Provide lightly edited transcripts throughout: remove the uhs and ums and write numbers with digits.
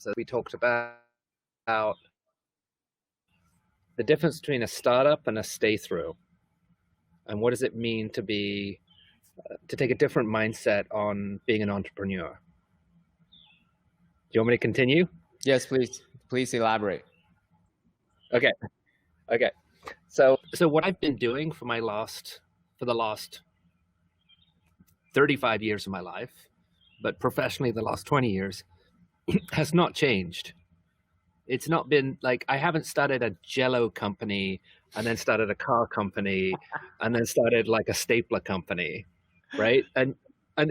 So we talked about the difference between a startup and a stay through, and what does it mean to take a different mindset on being an entrepreneur. Do you want me to continue? Yes, please elaborate. Okay. So what I've been doing for the last 35 years of my life, but professionally the last 20 years, has not changed. It's not been like I haven't started a Jello company and then started a car company and then started like a stapler company, right? And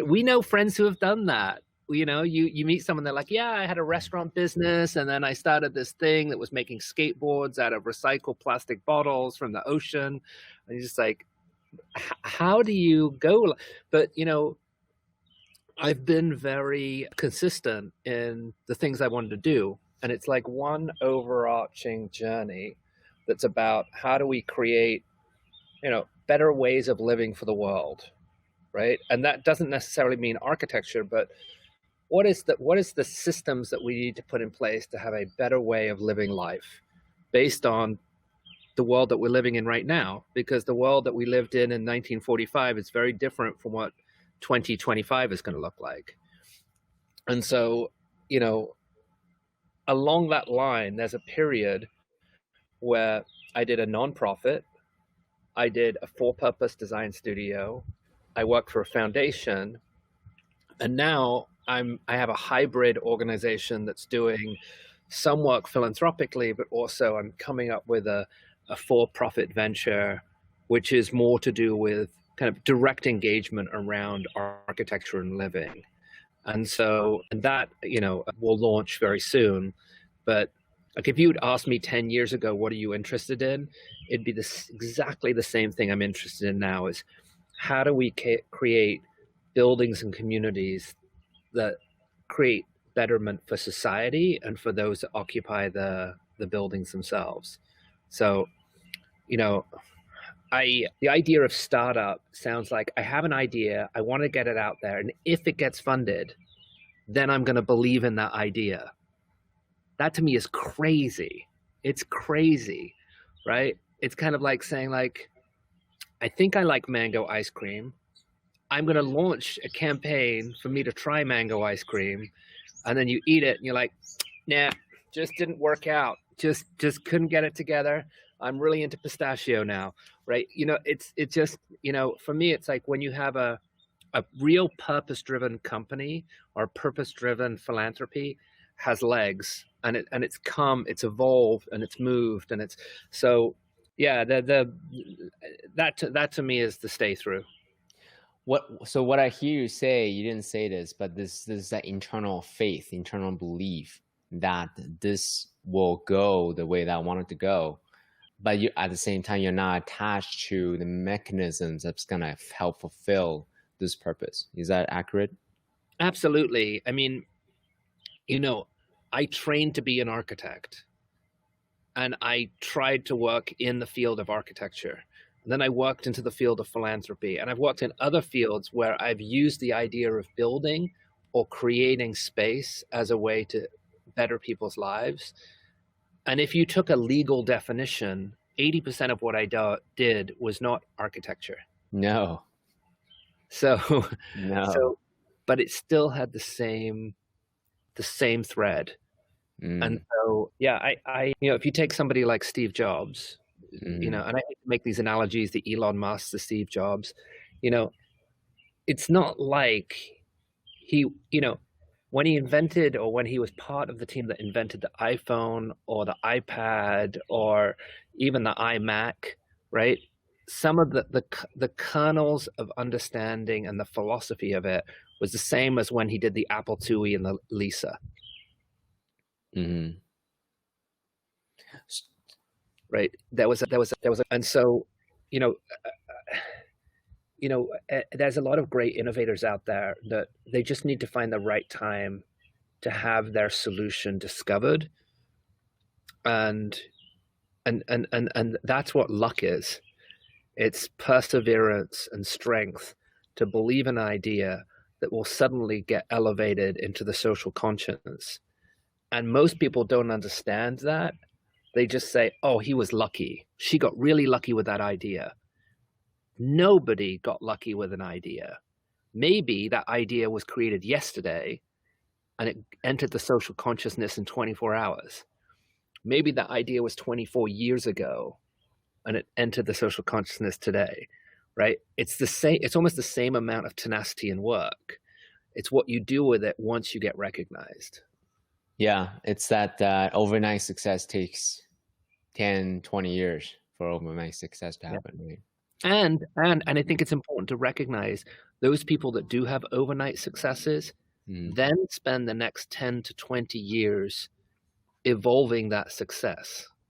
we know friends who have done that. You meet someone, they're like, yeah, I had a restaurant business and then I started this thing that was making skateboards out of recycled plastic bottles from the ocean. And you're just like, how do you go? But I've been very consistent in the things I wanted to do. And it's like one overarching journey that's about how do we create, better ways of living for the world, right? And that doesn't necessarily mean architecture, but what is the systems that we need to put in place to have a better way of living life based on the world that we're living in right now? Because the world that we lived in 1945 is very different from what 2025 is going to look like. And so, along that line, there's a period where I did a nonprofit, I did a for-purpose design studio, I worked for a foundation, and now I have a hybrid organization that's doing some work philanthropically, but also I'm coming up with a for-profit venture, which is more to do with kind of direct engagement around architecture and living. And that, will launch very soon. But like if you would ask me 10 years ago, what are you interested in? It'd be exactly the same thing I'm interested in now, is how do we create buildings and communities that create betterment for society and for those that occupy the buildings themselves. So, the idea of startup sounds like I have an idea, I want to get it out there, and if it gets funded, then I'm going to believe in that idea. That to me is crazy. It's crazy, right? It's kind of like saying, like, I think I like mango ice cream. I'm going to launch a campaign for me to try mango ice cream. And then you eat it and you're like, nah, just didn't work out. Just couldn't get it together. I'm really into pistachio now, right? It's just, for me, it's like when you have a real purpose-driven company or purpose-driven philanthropy has legs, and it's evolved and it's moved, and it's so, yeah, that to me is the stay through. So what I hear you say, you didn't say this, but this is that internal faith, internal belief that this will go the way that I want it to go. But at the same time, you're not attached to the mechanisms that's going to help fulfill this purpose. Is that accurate? Absolutely. I mean, I trained to be an architect, and I tried to work in the field of architecture. And then I worked into the field of philanthropy, and I've worked in other fields where I've used the idea of building or creating space as a way to better people's lives. And if you took a legal definition, 80% of what I did was not architecture. No. So, no. But it still had the same thread. And so, yeah, I if you take somebody like Steve Jobs, and I make these analogies, the Elon Musk, the Steve Jobs, it's not like he, when he invented, or when he was part of the team that invented the iPhone or the iPad or even the iMac, right? Some of the kernels of understanding and the philosophy of it was the same as when he did the Apple IIe and the Lisa. Mm-hmm. Right. There was, and so, there's a lot of great innovators out there that they just need to find the right time to have their solution discovered. And that's what luck is. It's perseverance and strength to believe an idea that will suddenly get elevated into the social conscience. And most people don't understand that. They just say, oh, he was lucky. She got really lucky with that idea. Nobody got lucky with an idea. Maybe that idea was created yesterday and it entered the social consciousness in 24 hours. Maybe that idea was 24 years ago and it entered the social consciousness today, right? It's the same, it's almost the same amount of tenacity and work. It's what you do with it once you get recognized. Yeah, it's that overnight success takes 10, 20 years for overnight success to happen. Yeah. Right? And I think it's important to recognize those people that do have overnight successes then spend the next 10 to 20 years evolving that success.